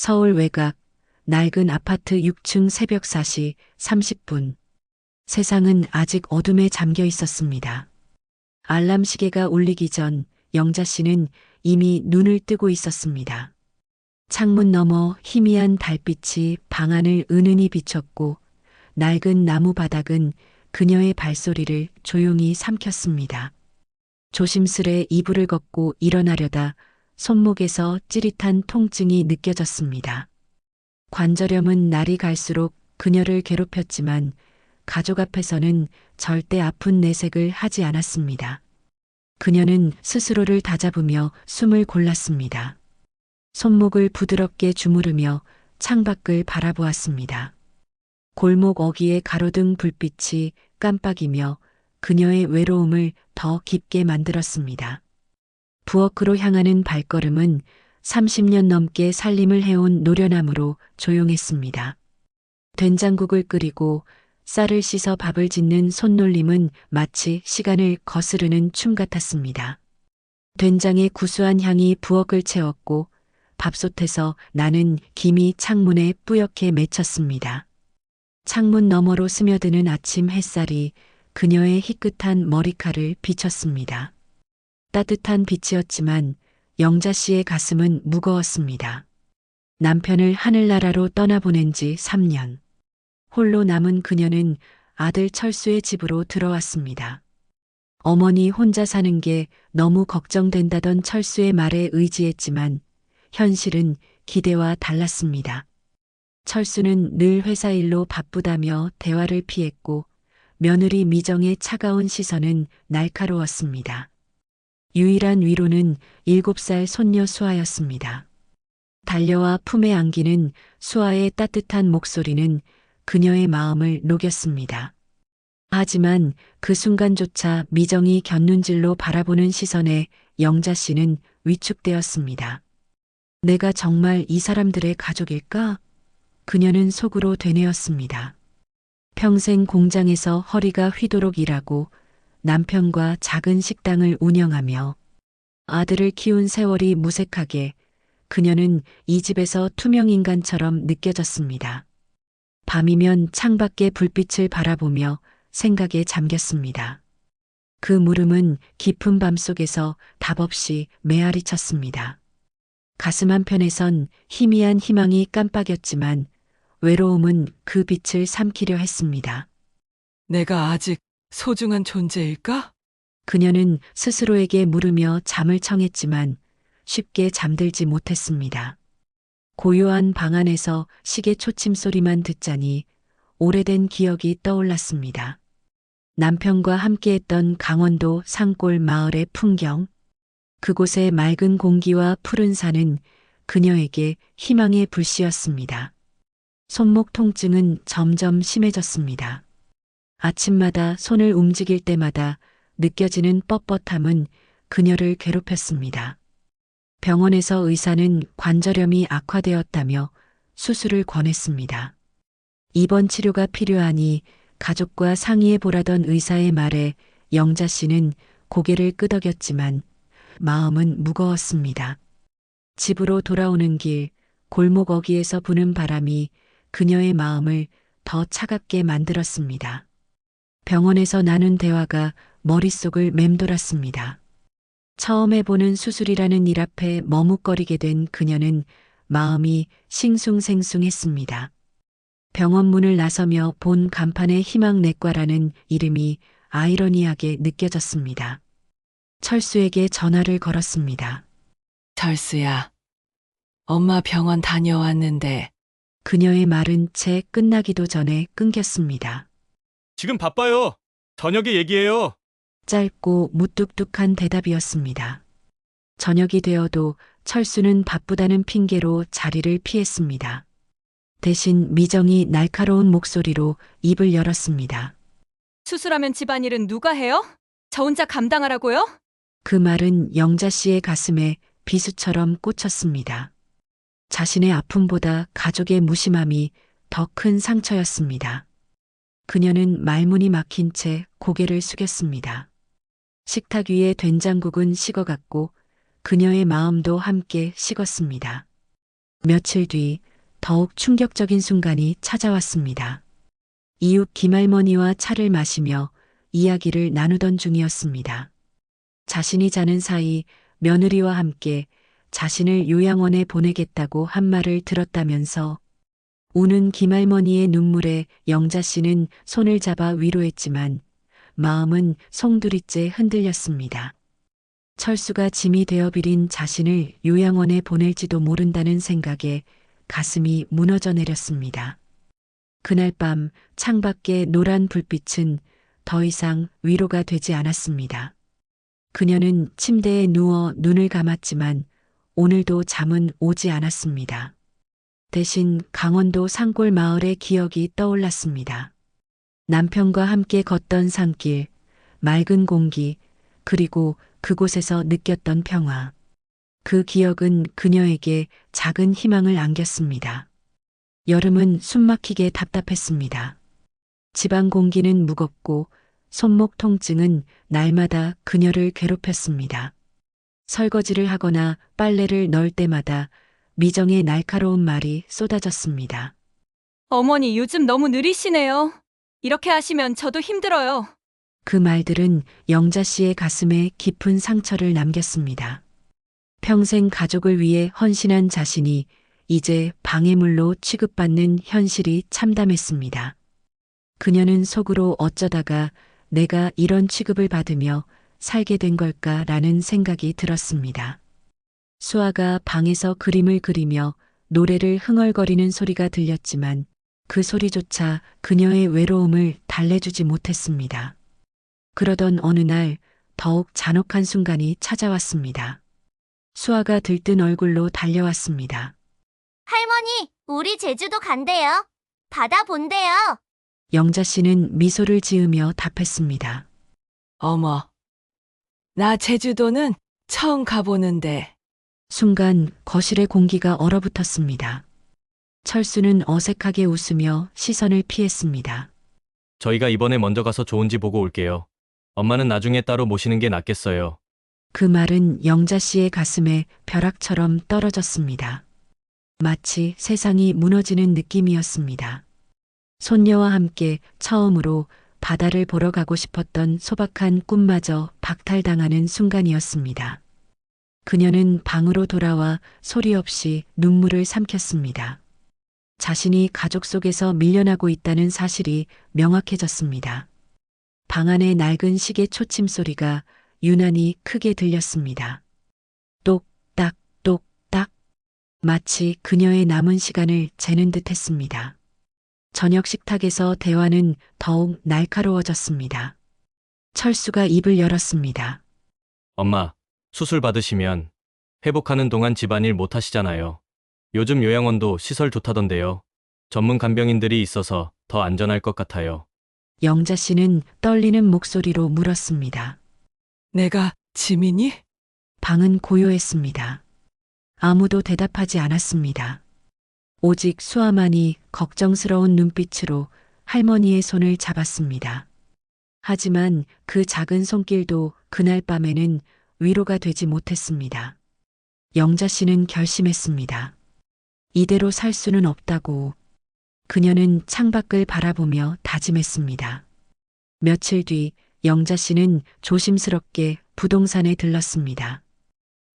서울 외곽, 낡은 아파트 6층 새벽 4시 30분. 세상은 아직 어둠에 잠겨 있었습니다. 알람 시계가 울리기 전 영자 씨는 이미 눈을 뜨고 있었습니다. 창문 너머 희미한 달빛이 방 안을 은은히 비췄고 낡은 나무 바닥은 그녀의 발소리를 조용히 삼켰습니다. 조심스레 이불을 걷고 일어나려다 손목에서 찌릿한 통증이 느껴졌습니다. 관절염은 날이 갈수록 그녀를 괴롭혔지만 가족 앞에서는 절대 아픈 내색을 하지 않았습니다. 그녀는 스스로를 다잡으며 숨을 골랐습니다. 손목을 부드럽게 주무르며 창밖을 바라보았습니다. 골목 어귀의 가로등 불빛이 깜빡이며 그녀의 외로움을 더 깊게 만들었습니다. 부엌으로 향하는 발걸음은 30년 넘게 살림을 해온 노련함으로 조용했습니다. 된장국을 끓이고 쌀을 씻어 밥을 짓는 손놀림은 마치 시간을 거스르는 춤 같았습니다. 된장의 구수한 향이 부엌을 채웠고 밥솥에서 나는 김이 창문에 뿌옇게 맺혔습니다. 창문 너머로 스며드는 아침 햇살이 그녀의 희끗한 머리칼을 비쳤습니다. 따뜻한 빛이었지만 영자 씨의 가슴은 무거웠습니다. 남편을 하늘나라로 떠나보낸 지 3년. 홀로 남은 그녀는 아들 철수의 집으로 들어왔습니다. 어머니 혼자 사는 게 너무 걱정된다던 철수의 말에 의지했지만 현실은 기대와 달랐습니다. 철수는 늘 회사 일로 바쁘다며 대화를 피했고 며느리 미정의 차가운 시선은 날카로웠습니다. 유일한 위로는 7살 손녀 수아였습니다. 달려와 품에 안기는 수아의 따뜻한 목소리는 그녀의 마음을 녹였습니다. 하지만 그 순간조차 미정이 곁눈질로 바라보는 시선에 영자 씨는 위축되었습니다. 내가 정말 이 사람들의 가족일까? 그녀는 속으로 되뇌었습니다. 평생 공장에서 허리가 휘도록 일하고 남편과 작은 식당을 운영하며 아들을 키운 세월이 무색하게 그녀는 이 집에서 투명인간처럼 느껴졌습니다. 밤이면 창밖의 불빛을 바라보며 생각에 잠겼습니다. 그 물음은 깊은 밤속에서 답없이 메아리 쳤습니다. 가슴 한편에선 희미한 희망이 깜빡였지만 외로움은 그 빛을 삼키려 했습니다. 내가 아직 소중한 존재일까? 그녀는 스스로에게 물으며 잠을 청했지만 쉽게 잠들지 못했습니다. 고요한 방 안에서 시계 초침 소리만 듣자니 오래된 기억이 떠올랐습니다. 남편과 함께했던 강원도 산골 마을의 풍경, 그곳의 맑은 공기와 푸른 산은 그녀에게 희망의 불씨였습니다. 손목 통증은 점점 심해졌습니다. 아침마다 손을 움직일 때마다 느껴지는 뻣뻣함은 그녀를 괴롭혔습니다. 병원에서 의사는 관절염이 악화되었다며 수술을 권했습니다. 입원 치료가 필요하니 가족과 상의해 보라던 의사의 말에 영자 씨는 고개를 끄덕였지만 마음은 무거웠습니다. 집으로 돌아오는 길, 골목 어귀에서 부는 바람이 그녀의 마음을 더 차갑게 만들었습니다. 병원에서 나눈 대화가 머릿속을 맴돌았습니다. 처음 해보는 수술이라는 일 앞에 머뭇거리게 된 그녀는 마음이 싱숭생숭했습니다. 병원 문을 나서며 본 간판에 희망내과라는 이름이 아이러니하게 느껴졌습니다. 철수에게 전화를 걸었습니다. 철수야, 엄마 병원 다녀왔는데 그녀의 말은 채 끝나기도 전에 끊겼습니다. 지금 바빠요. 저녁에 얘기해요. 짧고 무뚝뚝한 대답이었습니다. 저녁이 되어도 철수는 바쁘다는 핑계로 자리를 피했습니다. 대신 미정이 날카로운 목소리로 입을 열었습니다. 수술하면 집안일은 누가 해요? 저 혼자 감당하라고요? 그 말은 영자 씨의 가슴에 비수처럼 꽂혔습니다. 자신의 아픔보다 가족의 무심함이 더 큰 상처였습니다. 그녀는 말문이 막힌 채 고개를 숙였습니다. 식탁 위에 된장국은 식어갔고 그녀의 마음도 함께 식었습니다. 며칠 뒤 더욱 충격적인 순간이 찾아왔습니다. 이웃 김할머니와 차를 마시며 이야기를 나누던 중이었습니다. 자신이 자는 사이 며느리와 함께 자신을 요양원에 보내겠다고 한 말을 들었다면서 우는 김할머니의 눈물에 영자 씨는 손을 잡아 위로했지만 마음은 송두리째 흔들렸습니다. 철수가 짐이 되어 비린 자신을 요양원에 보낼지도 모른다는 생각에 가슴이 무너져 내렸습니다. 그날 밤 창밖의 노란 불빛은 더 이상 위로가 되지 않았습니다. 그녀는 침대에 누워 눈을 감았지만 오늘도 잠은 오지 않았습니다. 대신 강원도 산골 마을의 기억이 떠올랐습니다. 남편과 함께 걷던 산길, 맑은 공기, 그리고 그곳에서 느꼈던 평화. 그 기억은 그녀에게 작은 희망을 안겼습니다. 여름은 숨막히게 답답했습니다. 집안 공기는 무겁고 손목 통증은 날마다 그녀를 괴롭혔습니다. 설거지를 하거나 빨래를 넣을 때마다 미정의 날카로운 말이 쏟아졌습니다. 어머니 요즘 너무 느리시네요. 이렇게 하시면 저도 힘들어요. 그 말들은 영자 씨의 가슴에 깊은 상처를 남겼습니다. 평생 가족을 위해 헌신한 자신이 이제 방해물로 취급받는 현실이 참담했습니다. 그녀는 속으로 어쩌다가 내가 이런 취급을 받으며 살게 된 걸까라는 생각이 들었습니다. 수아가 방에서 그림을 그리며 노래를 흥얼거리는 소리가 들렸지만 그 소리조차 그녀의 외로움을 달래주지 못했습니다. 그러던 어느 날 더욱 잔혹한 순간이 찾아왔습니다. 수아가 들뜬 얼굴로 달려왔습니다. 할머니, 우리 제주도 간대요. 바다 본대요. 영자 씨는 미소를 지으며 답했습니다. 어머, 나 제주도는 처음 가보는데. 순간 거실의 공기가 얼어붙었습니다. 철수는 어색하게 웃으며 시선을 피했습니다. 저희가 이번에 먼저 가서 좋은지 보고 올게요. 엄마는 나중에 따로 모시는 게 낫겠어요. 그 말은 영자 씨의 가슴에 벼락처럼 떨어졌습니다. 마치 세상이 무너지는 느낌이었습니다. 손녀와 함께 처음으로 바다를 보러 가고 싶었던 소박한 꿈마저 박탈당하는 순간이었습니다. 그녀는 방으로 돌아와 소리 없이 눈물을 삼켰습니다. 자신이 가족 속에서 밀려나고 있다는 사실이 명확해졌습니다. 방 안의 낡은 시계 초침 소리가 유난히 크게 들렸습니다. 똑딱 똑딱 마치 그녀의 남은 시간을 재는 듯 했습니다. 저녁 식탁에서 대화는 더욱 날카로워졌습니다. 철수가 입을 열었습니다. 엄마, 수술 받으시면 회복하는 동안 집안일 못 하시잖아요. 요즘 요양원도 시설 좋다던데요. 전문 간병인들이 있어서 더 안전할 것 같아요. 영자 씨는 떨리는 목소리로 물었습니다. 내가 지민이? 방은 고요했습니다. 아무도 대답하지 않았습니다. 오직 수아만이 걱정스러운 눈빛으로 할머니의 손을 잡았습니다. 하지만 그 작은 손길도 그날 밤에는 위로가 되지 못했습니다. 영자 씨는 결심했습니다. 이대로 살 수는 없다고. 그녀는 창밖을 바라보며 다짐했습니다. 며칠 뒤 영자 씨는 조심스럽게 부동산에 들렀습니다.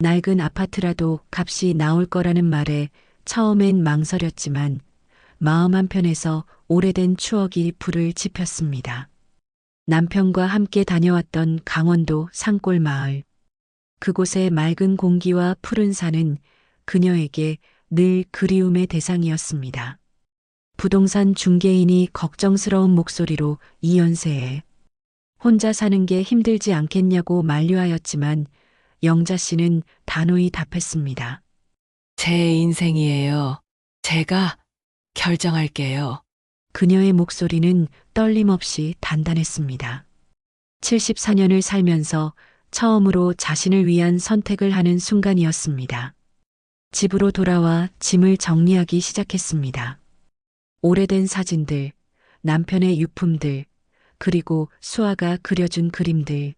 낡은 아파트라도 값이 나올 거라는 말에 처음엔 망설였지만 마음 한편에서 오래된 추억이 불을 지폈습니다. 남편과 함께 다녀왔던 강원도 산골 마을. 그곳의 맑은 공기와 푸른 산은 그녀에게 늘 그리움의 대상이었습니다. 부동산 중개인이 걱정스러운 목소리로 이 연세에 혼자 사는 게 힘들지 않겠냐고 만류하였지만 영자 씨는 단호히 답했습니다. 제 인생이에요. 제가 결정할게요. 그녀의 목소리는 떨림없이 단단했습니다. 74년을 살면서 처음으로 자신을 위한 선택을 하는 순간이었습니다. 집으로 돌아와 짐을 정리하기 시작했습니다. 오래된 사진들, 남편의 유품들, 그리고 수아가 그려준 그림들.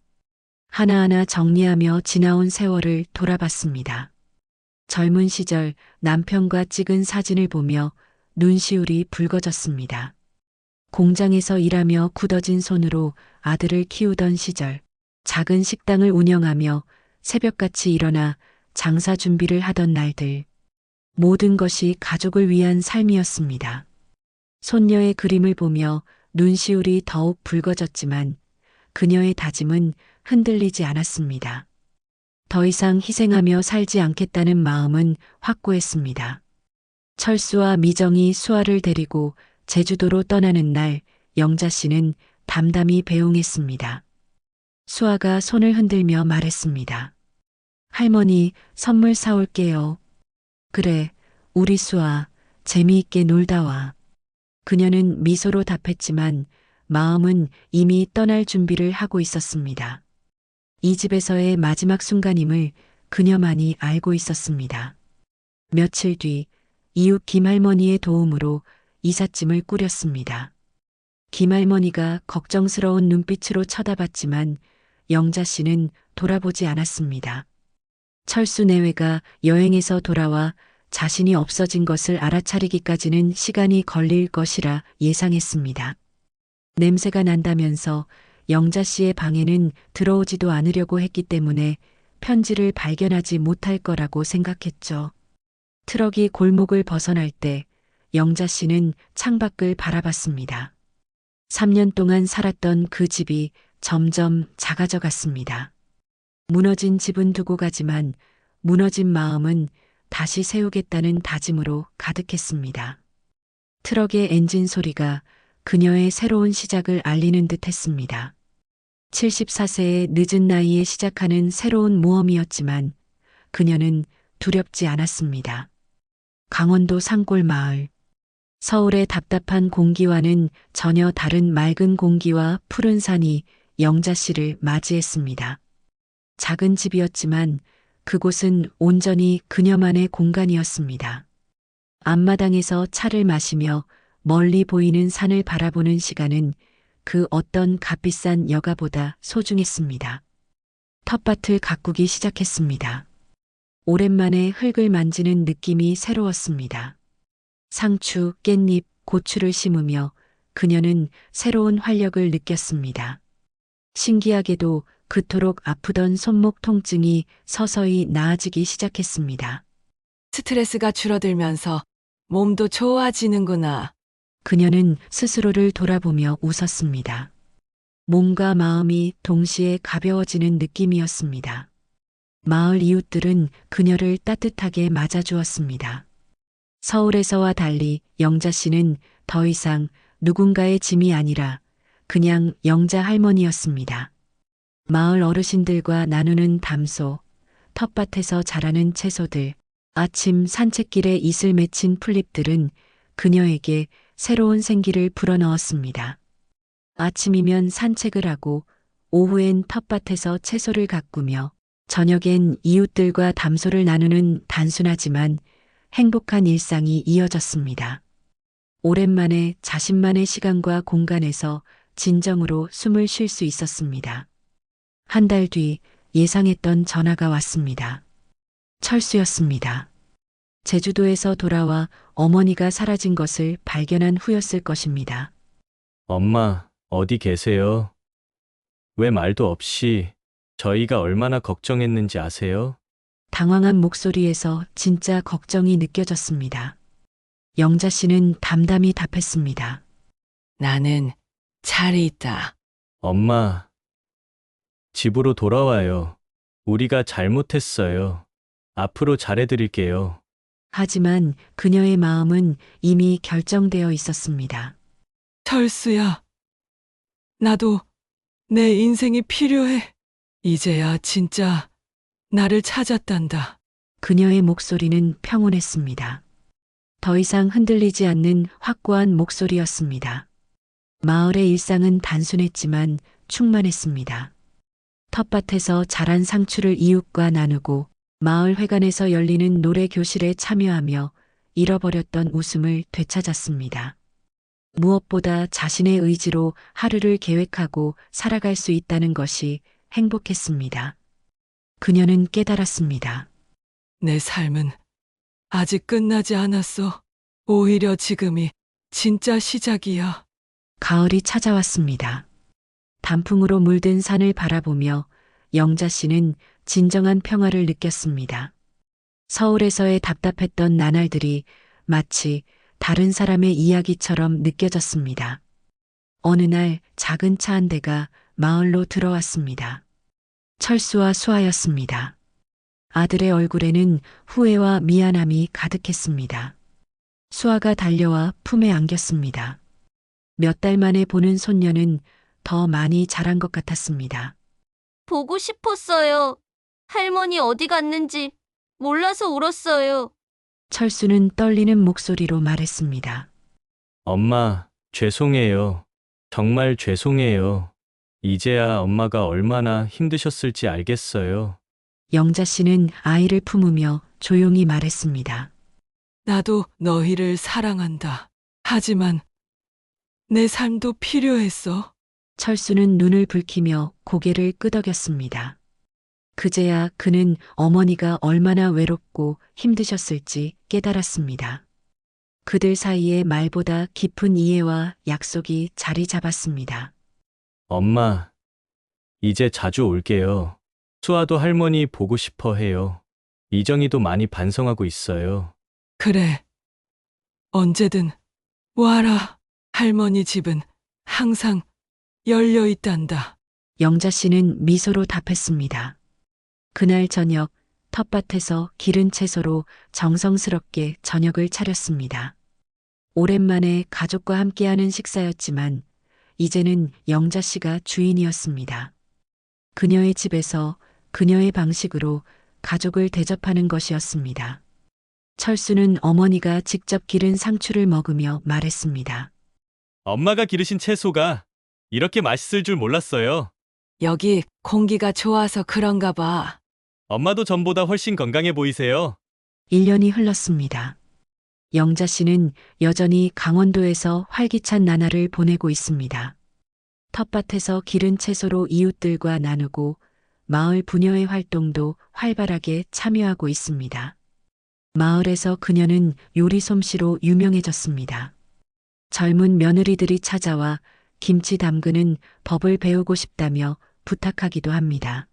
하나하나 정리하며 지나온 세월을 돌아봤습니다. 젊은 시절 남편과 찍은 사진을 보며 눈시울이 붉어졌습니다. 공장에서 일하며 굳어진 손으로 아들을 키우던 시절, 작은 식당을 운영하며 새벽같이 일어나 장사 준비를 하던 날들. 모든 것이 가족을 위한 삶이었습니다. 손녀의 그림을 보며 눈시울이 더욱 붉어졌지만 그녀의 다짐은 흔들리지 않았습니다. 더 이상 희생하며 살지 않겠다는 마음은 확고했습니다. 철수와 미정이 수아를 데리고 제주도로 떠나는 날, 영자 씨는 담담히 배웅했습니다. 수아가 손을 흔들며 말했습니다. 할머니, 선물 사올게요. 그래, 우리 수아, 재미있게 놀다 와. 그녀는 미소로 답했지만 마음은 이미 떠날 준비를 하고 있었습니다. 이 집에서의 마지막 순간임을 그녀만이 알고 있었습니다. 며칠 뒤 이웃 김할머니의 도움으로 이삿짐을 꾸렸습니다. 김할머니가 걱정스러운 눈빛으로 쳐다봤지만 영자 씨는 돌아보지 않았습니다. 철수 내외가 여행에서 돌아와 자신이 없어진 것을 알아차리기까지는 시간이 걸릴 것이라 예상했습니다. 냄새가 난다면서 영자 씨의 방에는 들어오지도 않으려고 했기 때문에 편지를 발견하지 못할 거라고 생각했죠. 트럭이 골목을 벗어날 때 영자 씨는 창밖을 바라봤습니다. 3년 동안 살았던 그 집이 점점 작아져 갔습니다. 무너진 집은 두고 가지만 무너진 마음은 다시 세우겠다는 다짐으로 가득했습니다. 트럭의 엔진 소리가 그녀의 새로운 시작을 알리는 듯 했습니다. 74세의 늦은 나이에 시작하는 새로운 모험이었지만 그녀는 두렵지 않았습니다. 강원도 산골 마을. 서울의 답답한 공기와는 전혀 다른 맑은 공기와 푸른 산이 영자 씨를 맞이했습니다. 작은 집이었지만 그곳은 온전히 그녀만의 공간이었습니다. 앞마당에서 차를 마시며 멀리 보이는 산을 바라보는 시간은 그 어떤 값비싼 여가보다 소중했습니다. 텃밭을 가꾸기 시작했습니다. 오랜만에 흙을 만지는 느낌이 새로웠습니다. 상추, 깻잎, 고추를 심으며 그녀는 새로운 활력을 느꼈습니다. 신기하게도 그토록 아프던 손목 통증이 서서히 나아지기 시작했습니다. 스트레스가 줄어들면서 몸도 좋아지는구나. 그녀는 스스로를 돌아보며 웃었습니다. 몸과 마음이 동시에 가벼워지는 느낌이었습니다. 마을 이웃들은 그녀를 따뜻하게 맞아주었습니다. 서울에서와 달리 영자 씨는 더 이상 누군가의 짐이 아니라 그냥 영자 할머니였습니다. 마을 어르신들과 나누는 담소, 텃밭에서 자라는 채소들, 아침 산책길에 이슬 맺힌 풀잎들은 그녀에게 새로운 생기를 불어넣었습니다. 아침이면 산책을 하고 오후엔 텃밭에서 채소를 가꾸며 저녁엔 이웃들과 담소를 나누는 단순하지만 행복한 일상이 이어졌습니다. 오랜만에 자신만의 시간과 공간에서 진정으로 숨을 쉴 수 있었습니다. 한 달 뒤 예상했던 전화가 왔습니다. 철수였습니다. 제주도에서 돌아와 어머니가 사라진 것을 발견한 후였을 것입니다. 엄마, 어디 계세요? 왜 말도 없이 저희가 얼마나 걱정했는지 아세요? 당황한 목소리에서 진짜 걱정이 느껴졌습니다. 영자 씨는 담담히 답했습니다. 나는 잘 있다. 엄마, 집으로 돌아와요. 우리가 잘못했어요. 앞으로 잘해드릴게요. 하지만 그녀의 마음은 이미 결정되어 있었습니다. 철수야, 나도 내 인생이 필요해. 이제야 진짜 나를 찾았단다. 그녀의 목소리는 평온했습니다. 더 이상 흔들리지 않는 확고한 목소리였습니다. 마을의 일상은 단순했지만 충만했습니다. 텃밭에서 자란 상추를 이웃과 나누고 마을 회관에서 열리는 노래 교실에 참여하며 잃어버렸던 웃음을 되찾았습니다. 무엇보다 자신의 의지로 하루를 계획하고 살아갈 수 있다는 것이 행복했습니다. 그녀는 깨달았습니다. 내 삶은 아직 끝나지 않았어. 오히려 지금이 진짜 시작이야. 가을이 찾아왔습니다. 단풍으로 물든 산을 바라보며 영자 씨는 진정한 평화를 느꼈습니다. 서울에서의 답답했던 나날들이 마치 다른 사람의 이야기처럼 느껴졌습니다. 어느 날 작은 차 한 대가 마을로 들어왔습니다. 철수와 수아였습니다. 아들의 얼굴에는 후회와 미안함이 가득했습니다. 수아가 달려와 품에 안겼습니다. 몇 달 만에 보는 손녀는 더 많이 자란 것 같았습니다. 보고 싶었어요. 할머니 어디 갔는지 몰라서 울었어요. 철수는 떨리는 목소리로 말했습니다. 엄마, 죄송해요. 정말 죄송해요. 이제야 엄마가 얼마나 힘드셨을지 알겠어요. 영자 씨는 아이를 품으며 조용히 말했습니다. 나도 너희를 사랑한다. 하지만 내 삶도 필요했어. 철수는 눈을 붉히며 고개를 끄덕였습니다. 그제야 그는 어머니가 얼마나 외롭고 힘드셨을지 깨달았습니다. 그들 사이에 말보다 깊은 이해와 약속이 자리 잡았습니다. 엄마, 이제 자주 올게요. 수아도 할머니 보고 싶어 해요. 이정희도 많이 반성하고 있어요. 그래. 언제든 와라. 할머니 집은 항상 열려 있단다. 영자 씨는 미소로 답했습니다. 그날 저녁 텃밭에서 기른 채소로 정성스럽게 저녁을 차렸습니다. 오랜만에 가족과 함께하는 식사였지만 이제는 영자 씨가 주인이었습니다. 그녀의 집에서 그녀의 방식으로 가족을 대접하는 것이었습니다. 철수는 어머니가 직접 기른 상추를 먹으며 말했습니다. 엄마가 기르신 채소가 이렇게 맛있을 줄 몰랐어요. 여기 공기가 좋아서 그런가 봐. 엄마도 전보다 훨씬 건강해 보이세요. 1년이 흘렀습니다. 영자 씨는 여전히 강원도에서 활기찬 나날을 보내고 있습니다. 텃밭에서 기른 채소로 이웃들과 나누고 마을 부녀의 활동도 활발하게 참여하고 있습니다. 마을에서 그녀는 요리 솜씨로 유명해졌습니다. 젊은 며느리들이 찾아와 김치 담그는 법을 배우고 싶다며 부탁하기도 합니다.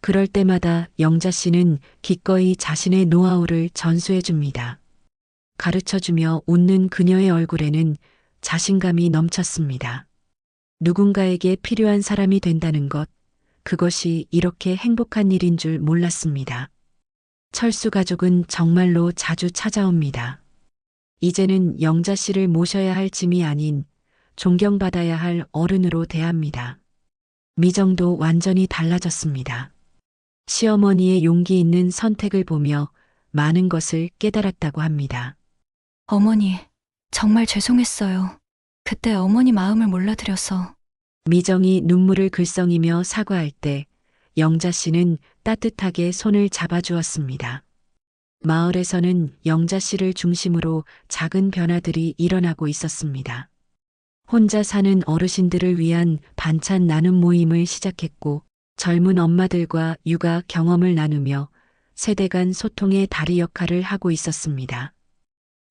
그럴 때마다 영자 씨는 기꺼이 자신의 노하우를 전수해 줍니다. 가르쳐주며 웃는 그녀의 얼굴에는 자신감이 넘쳤습니다. 누군가에게 필요한 사람이 된다는 것, 그것이 이렇게 행복한 일인 줄 몰랐습니다. 철수 가족은 정말로 자주 찾아옵니다. 이제는 영자 씨를 모셔야 할 짐이 아닌 존경받아야 할 어른으로 대합니다. 미정도 완전히 달라졌습니다. 시어머니의 용기 있는 선택을 보며 많은 것을 깨달았다고 합니다. 어머니, 정말 죄송했어요. 그때 어머니 마음을 몰라드려서. 미정이 눈물을 글썽이며 사과할 때 영자 씨는 따뜻하게 손을 잡아주었습니다. 마을에서는 영자 씨를 중심으로 작은 변화들이 일어나고 있었습니다. 혼자 사는 어르신들을 위한 반찬 나눔 모임을 시작했고 젊은 엄마들과 육아 경험을 나누며 세대 간 소통의 다리 역할을 하고 있었습니다.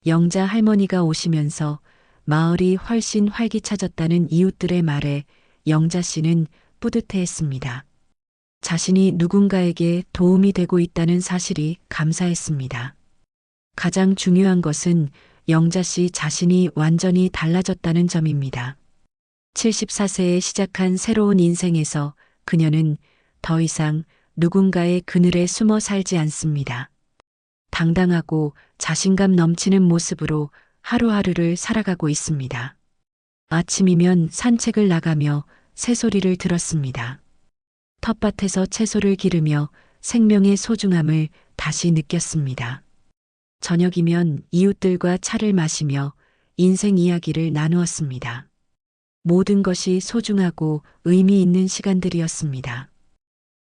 영자 할머니가 오시면서 마을이 훨씬 활기차졌다는 이웃들의 말에 영자 씨는 뿌듯해했습니다. 자신이 누군가에게 도움이 되고 있다는 사실이 감사했습니다. 가장 중요한 것은 영자 씨 자신이 완전히 달라졌다는 점입니다. 74세에 시작한 새로운 인생에서 그녀는 더 이상 누군가의 그늘에 숨어 살지 않습니다. 당당하고 자신감 넘치는 모습으로 하루하루를 살아가고 있습니다. 아침이면 산책을 나가며 새소리를 들었습니다. 텃밭에서 채소를 기르며 생명의 소중함을 다시 느꼈습니다. 저녁이면 이웃들과 차를 마시며 인생 이야기를 나누었습니다. 모든 것이 소중하고 의미 있는 시간들이었습니다.